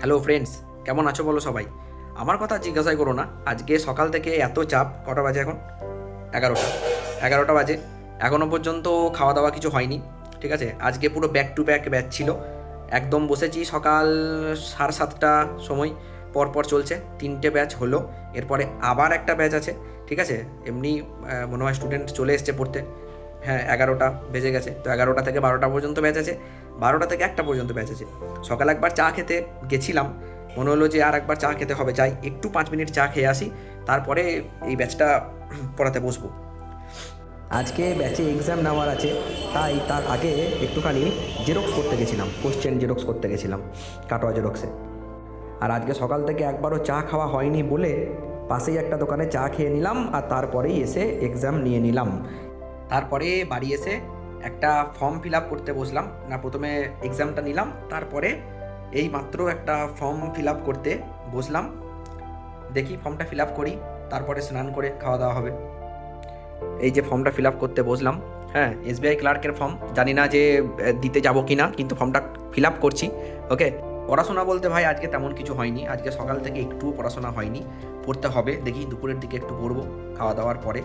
Hello friends, কেমন আছো বলো সবাই? আমার কথা জিজ্ঞাসাই করো না। আজকে সকাল থেকে এত চাপ। কটা বাজে এখন? 11টা। 11টা বাজে, এখনও পর্যন্ত খাওয়া দাওয়া কিছু হয়নি। ঠিক আছে, আজকে পুরো ব্যাক টু ব্যাক ব্যাচ ছিল। একদম বসেছি সকাল 7:30 সময়, পরপর চলছে। 3টে ব্যাচ হলো, এরপরে আবার একটা ব্যাচ আছে। ঠিক আছে, এমনি মনে হয় স্টুডেন্ট চলে এসছে পড়তে। হ্যাঁ, 11টা বেজে গেছে, তো 11টা থেকে 12টা পর্যন্ত ব্যাচ আছে। 12টা থেকে 1টা পর্যন্ত ব্যাচ আছে। সকালে একবার চা খেতে গেছিলাম, মনে হলো যে আর একবার চা খেতে হবে, যাই একটু 5 মিনিট চা খেয়ে আসি, তারপরে এই ব্যাচটা পড়াতে বসবো। আজকে ব্যাচে এক্সাম নেওয়ার আছে, তাই তার আগে একটুখানি জেরক্স করতে গেছিলাম, কোশ্চেন জেরক্স করতে গেছিলাম কাটোয়া জেরক্সে। আর আজকে সকাল থেকে একবারও চা খাওয়া হয়নি বলে পাশেই একটা দোকানে চা খেয়ে নিলাম, আর তারপরেই এসে এক্সাম নিয়ে নিলাম। তারপরে বাড়ি এসে একটা ফর্ম ফিল আপ করতে বসলাম। না, প্রথমে এক্সামটা নিলাম, তারপরে এই মাত্র একটা ফর্ম ফিল আপ করতে বসলাম। দেখি ফর্মটা ফিল আপ করি, তারপরে স্নান করে খাওয়া দাওয়া হবে। এই যে ফর্মটা ফিল আপ করতে বসলাম, হ্যাঁ, এসবিআই ক্লার্কের ফর্ম। জানি না যে দিতে যাব কি না, কিন্তু ফর্মটা ফিল আপ করছি। ওকে। পড়াশোনা বলতে ভাই আজকে তেমন কিছু হয়নি, আজকে সকাল থেকে একটুও পড়াশোনা হয়নি। পড়তে হবে, দেখি দুপুরের দিকে একটু পড়বো খাওয়া দাওয়ার পরে।